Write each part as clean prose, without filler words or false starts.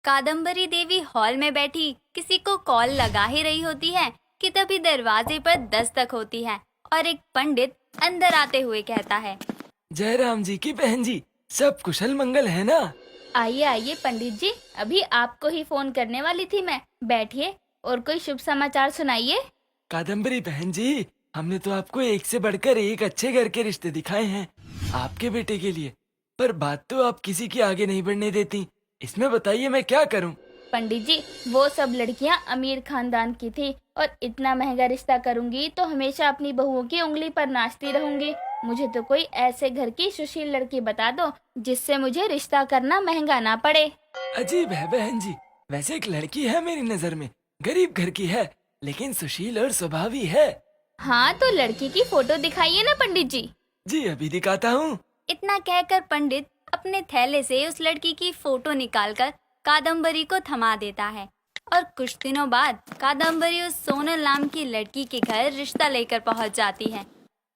कादम्बरी देवी hall में बैठी किसी को कॉल लगा ही रही होती है कि तभी दरवाजे पर दस्तक होती है और एक पंडित अंदर आते हुए कहता है, जय राम जी की बहन जी, सब कुशल मंगल है ना? आइए आइए पंडित जी, अभी आपको ही फोन करने वाली थी मैं। बैठिए और कोई शुभ समाचार सुनाइए। कादम्बरी बहन जी, हमने तो आपको एक से बढ़कर एक अच्छे घर के रिश्ते दिखाए हैं आपके बेटे के लिए, पर बात तो आप किसी के आगे नहीं बढ़ने देती। इसमें बताइए मैं क्या करूं? पंडित जी, वो सब लड़कियां अमीर खानदान की थी और इतना महंगा रिश्ता करूंगी तो हमेशा अपनी बहुओं की उंगली पर नाचती रहूंगी। मुझे तो कोई ऐसे घर की सुशील लड़की बता दो जिससे मुझे रिश्ता करना महंगा ना पड़े। अजीब है बहन जी, वैसे एक लड़की है मेरी नजर में, गरीब घर की है लेकिन सुशील और स्वभावी है। हाँ तो लड़की की फोटो दिखाइए ना पंडित जी। जी अभी दिखाता हूँ। इतना कहकर पंडित अपने थैले से उस लड़की की फोटो निकालकर कादम्बरी को थमा देता है और कुछ दिनों बाद कादम्बरी उस सोनल नाम की लड़की के घर रिश्ता लेकर पहुंच जाती है।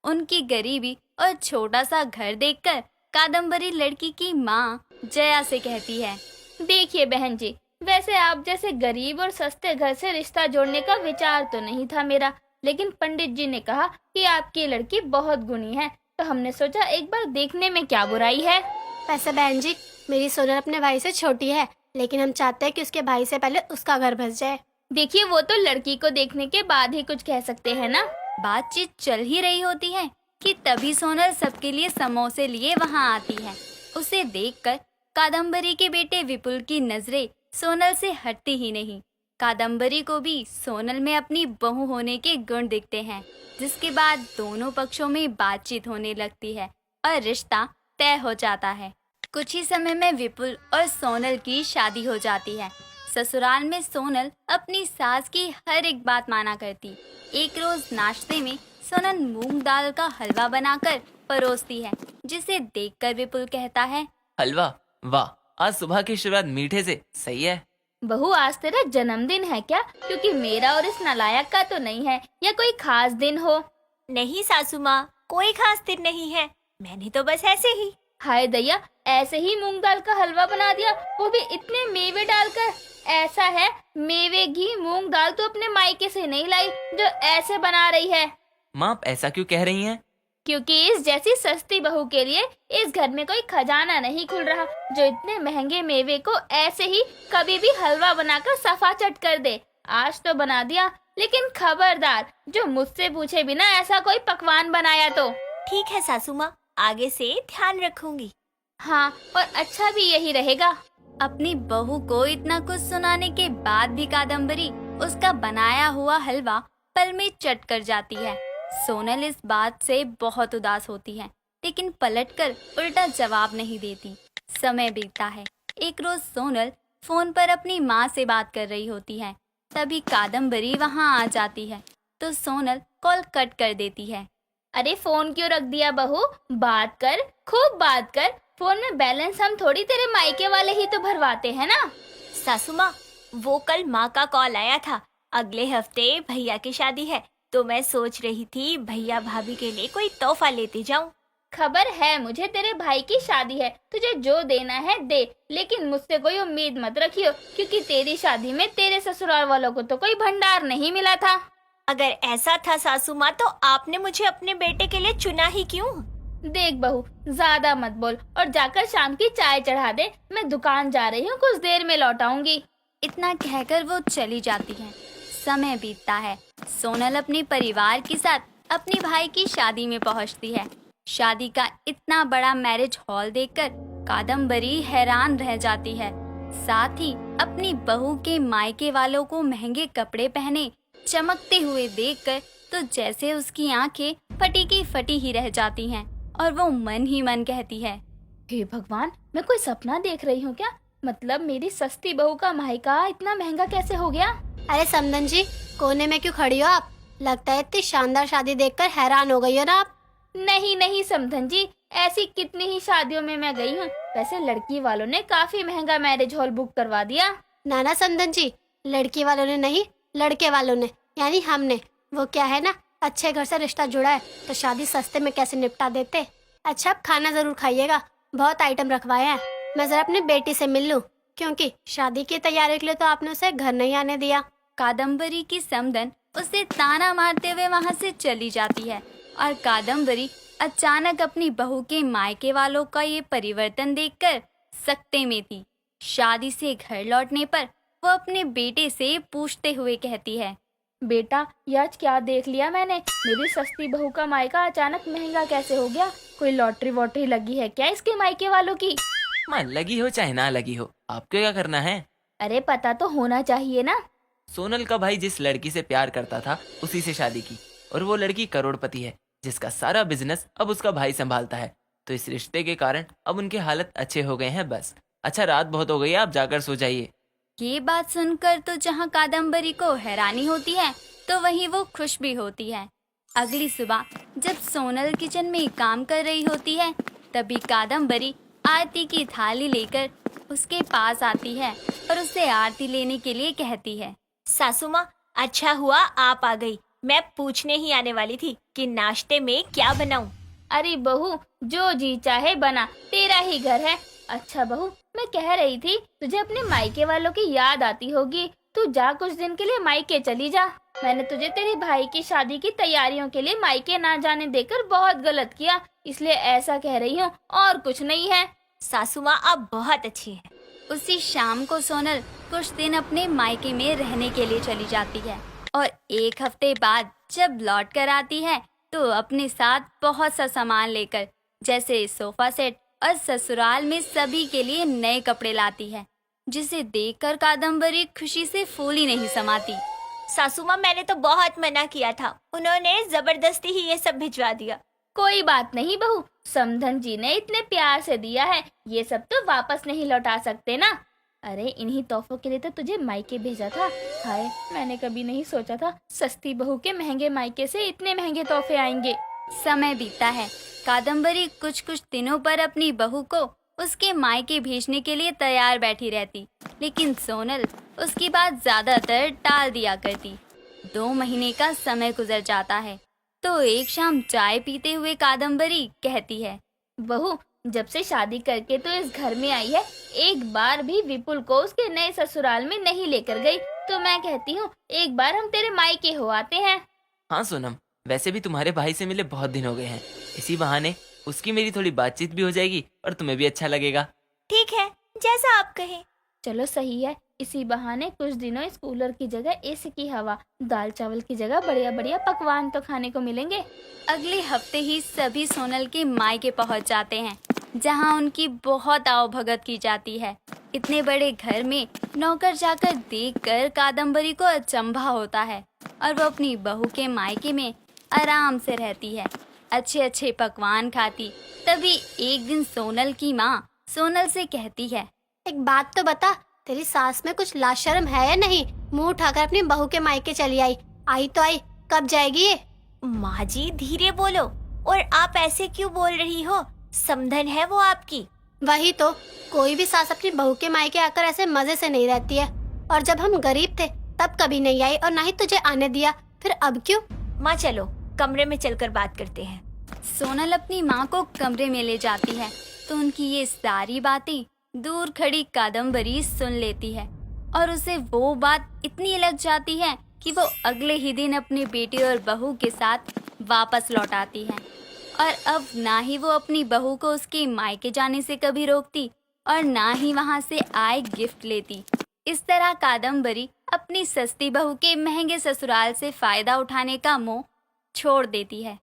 उनकी गरीबी और छोटा सा घर देखकर कादम्बरी लड़की की माँ जया से कहती है, देखिए बहन जी, वैसे आप जैसे गरीब और सस्ते घर से रिश्ता जोड़ने का विचार तो नहीं था मेरा, लेकिन पंडित जी ने कहा कि आपकी लड़की बहुत गुणी है तो हमने सोचा एक बार देखने में क्या बुराई है। वैसे बहन जी, मेरी सोनल अपने भाई से छोटी है, लेकिन हम चाहते हैं कि उसके भाई से पहले उसका घर बस जाए। देखिए वो तो लड़की को देखने के बाद ही कुछ कह सकते हैं ना। बातचीत चल ही रही होती है कि तभी सोनल सबके लिए समोसे लिए वहां आती है। उसे देखकर कादम्बरी के बेटे विपुल की नजरें सोनल से हटती ही नहीं। कादम्बरी को भी सोनल में अपनी बहू होने के गुण दिखते हैं, जिसके बाद दोनों पक्षों में बातचीत होने लगती है और रिश्ता तय हो जाता है। कुछ ही समय में विपुल और सोनल की शादी हो जाती है। ससुराल में सोनल अपनी सास की हर एक बात माना करती। एक रोज नाश्ते में सोनल मूंग दाल का हलवा बनाकर परोसती है, जिसे देखकर विपुल कहता है, हलवा? वाह, आज सुबह की शुरुआत मीठे से सही है। बहू, आज तेरा जन्मदिन है क्या? क्योंकि मेरा और इस नालायक का तो नहीं है, या कोई खास दिन हो? नहीं सासू माँ, कोई खास दिन नहीं है, मैंने तो बस ऐसे ही। हाय दया, ऐसे ही मूंग दाल का हलवा बना दिया, वो भी इतने मेवे डालकर। ऐसा है, मेवे घी मूंग दाल तो अपने मायके से नहीं लाई जो ऐसे बना रही है। माँ, आप ऐसा क्यों कह रही हैं? क्योंकि इस जैसी सस्ती बहू के लिए इस घर में कोई खजाना नहीं खुल रहा जो इतने महंगे मेवे को ऐसे ही कभी भी हलवा बनाकर सफा चट कर दे। आज तो बना दिया, लेकिन खबरदार जो मुझसे पूछे बिना ऐसा कोई पकवान बनाया तो। ठीक है सासू माँ, आगे से ध्यान रखूंगी। हाँ, और अच्छा भी यही रहेगा। अपनी बहू को इतना कुछ सुनाने के बाद भी कादम्बरी उसका बनाया हुआ हलवा पल में चट कर जाती है। सोनल इस बात से बहुत उदास होती है, लेकिन पलटकर उल्टा जवाब नहीं देती। समय बीतता है। एक रोज सोनल फोन पर अपनी माँ से बात कर रही होती है, तभी कादम्बरी वहाँ आ जाती है तो सोनल कॉल कट कर देती है। अरे फोन क्यों रख दिया बहू? बात कर, खूब बात कर। फोन में बैलेंस हम थोड़ी तेरे मायके वाले ही तो भरवाते हैं ना। सासू माँ, वो कल माँ का कॉल आया था, अगले हफ्ते भैया की शादी है, तो मैं सोच रही थी भैया भाभी के लिए कोई तोहफा लेते जाऊं। खबर है मुझे तेरे भाई की शादी है, तुझे जो देना है दे, लेकिन मुझसे कोई उम्मीद मत रखियो, क्योंकि तेरी शादी में तेरे ससुराल वालों को तो कोई भंडार नहीं मिला था। अगर ऐसा था सासू माँ, तो आपने मुझे अपने बेटे के लिए चुना ही क्यों? देख बहू, ज्यादा मत बोल और जाकर शाम की चाय चढ़ा दे। मैं दुकान जा रही हूँ, कुछ देर में लौट आऊंगी। इतना कहकर वो चली जाती है। समय बीतता है। सोनल अपने परिवार के साथ अपने भाई की शादी में पहुंचती है। शादी का इतना बड़ा मैरिज हॉल देखकर कादम्बरी हैरान रह जाती है। साथ ही अपनी बहू के मायके वालों को महंगे कपड़े पहने चमकते हुए देखकर तो जैसे उसकी आंखें फटी की फटी ही रह जाती हैं और वो मन ही मन कहती है, हे भगवान, मैं कोई सपना देख रही हूँ क्या? मतलब मेरी सस्ती बहू का मायका इतना महंगा कैसे हो गया? अरे समधन जी, कोने में क्यों खड़ी हो आप? लगता है इतनी शानदार शादी देखकर हैरान हो गई हो ना आप। नहीं नहीं समधन जी, ऐसी कितनी ही शादियों में मैं गई हूँ। वैसे लड़की वालों ने काफी महंगा मैरिज हॉल बुक करवा दिया। ना समधन जी, लड़की वालों ने नहीं, लड़के वालों ने, यानी हमने। वो क्या है ना, अच्छे घर से रिश्ता जुड़ा है तो शादी सस्ते में कैसे निपटा देते। अच्छा, अब खाना जरूर खाइएगा, बहुत आइटम रखवाए हैं। मैं जरा अपनी बेटी से मिल लूं, क्योंकि शादी की तैयारी के लिए तो आपने उसे घर नहीं आने दिया। कादम्बरी की समधन उसे ताना मारते हुए वहां से चली जाती है और कादम्बरी अचानक अपनी बहू के मायके वालों का ये परिवर्तन देखकर सकते में थी। शादी से घर लौटने पर वो अपने बेटे से पूछते हुए कहती है, बेटा, ये आज क्या देख लिया मैंने। मेरी सस्ती बहू का मायका अचानक महंगा कैसे हो गया? कोई लॉटरी वॉटरी लगी है क्या इसके मायके वालों की? माँ, लगी हो चाहे ना लगी हो, आपको क्या करना है? अरे पता तो होना चाहिए ना। सोनल का भाई जिस लड़की से प्यार करता था उसी से शादी की, और वो लड़की करोड़पति है जिसका सारा बिजनेस अब उसका भाई संभालता है। तो इस रिश्ते के कारण अब उनके हालत अच्छे हो गए हैं बस। अच्छा, रात बहुत हो गई है, आप जाकर सो जाइए। ये बात सुनकर तो जहाँ कादम्बरी को हैरानी होती है तो वहीं वो खुश भी होती है। अगली सुबह जब सोनल किचन में काम कर रही होती है तभी कादम्बरी आरती की थाली लेकर उसके पास आती है और उससे आरती लेने के लिए कहती है। सासू माँ, अच्छा हुआ आप आ गई। मैं पूछने ही आने वाली थी कि नाश्ते में क्या बनाऊं। अरे बहू, जो जी चाहे बना, तेरा ही घर है। अच्छा बहू, मैं कह रही थी तुझे अपने मायके वालों की याद आती होगी। तू जा, कुछ दिन के लिए मायके चली जा। मैंने तुझे तेरे भाई की शादी की तैयारियों के लिए मायके ना जाने देकर बहुत गलत किया, इसलिए ऐसा कह रही हूँ, और कुछ नहीं है। सासू माँ, आप बहुत अच्छी हैं। उसी शाम को सोनल कुछ दिन अपने मायके में रहने के लिए चली जाती है और एक हफ्ते बाद जब लौट कर आती है तो अपने साथ बहुत सा सामान लेकर, जैसे सोफा सेट और ससुराल में सभी के लिए नए कपड़े लाती है, जिसे देखकर कादम्बरी खुशी से फूल ही नहीं समाती। सासू माँ, मैंने तो बहुत मना किया था, उन्होंने जबरदस्ती ही ये सब भिजवा दिया। कोई बात नहीं बहू, समधन जी ने इतने प्यार से दिया है, ये सब तो वापस नहीं लौटा सकते ना। अरे इन्हीं तोहफों के लिए तो तुझे मायके भेजा था। हाय, मैंने कभी नहीं सोचा था सस्ती बहू के महंगे मायके से इतने महंगे तोहफे आएंगे। समय बीतता है। कादम्बरी कुछ कुछ दिनों पर अपनी बहू को उसके मायके भेजने के लिए तैयार बैठी रहती, लेकिन सोनल उसकी बात ज्यादातर टाल दिया करती। 2 महीने का समय गुजर जाता है तो एक शाम चाय पीते हुए कादम्बरी कहती है, बहू, जब से शादी करके तो इस घर में आई है, एक बार भी विपुल को उसके नए ससुराल में नहीं लेकर गई। तो मैं कहती हूँ एक बार हम तेरे मायके हो आते हैं। हाँ सोनम, वैसे भी तुम्हारे भाई से मिले बहुत दिन हो गए हैं, इसी बहाने उसकी मेरी थोड़ी बातचीत भी हो जाएगी और तुम्हें भी अच्छा लगेगा। ठीक है, जैसा आप कहें। चलो सही है, इसी बहाने कुछ दिनों इस कूलर की जगह एसी की हवा, दाल चावल की जगह बढ़िया बढ़िया पकवान तो खाने को मिलेंगे। अगले हफ्ते ही सभी सोनल के मायके पहुंच जाते हैं, जहां उनकी बहुत आवभगत की जाती है। इतने बड़े घर में नौकर जाकर देखकर कादम्बरी को अचंभा होता है और वो अपनी बहू के मायके में आराम से रहती है, अच्छे अच्छे पकवान खाती। तभी एक दिन सोनल की माँ सोनल से कहती है, एक बात तो बता, तेरी सास में कुछ लाशर्म है या नहीं? मुंह उठाकर अपनी बहू के मायके चली आई तो आई, कब जाएगी ये? माँ जी, धीरे बोलो। और आप ऐसे क्यों बोल रही हो? समधन है वो आपकी। वही तो, कोई भी सास अपनी बहू के मायके आकर ऐसे मजे से नहीं रहती है। और जब हम गरीब थे तब कभी नहीं आई और ना ही तुझे आने दिया, फिर अब क्यों? माँ चलो, कमरे में चलकर बात करते हैं। सोनल अपनी माँ को कमरे में ले जाती है तो उनकी ये सारी बातें दूर खड़ी कादम्बरी सुन लेती है और उसे वो बात इतनी लग जाती है कि वो अगले ही दिन अपने बेटे और बहू के साथ वापस लौट आती है। और अब ना ही वो अपनी बहू को उसके मायके जाने से कभी रोकती और ना ही वहाँ से आए गिफ्ट लेती। इस तरह कादम्बरी अपनी सस्ती बहू के महंगे ससुराल से फायदा उठाने का मोह छोड़ देती है।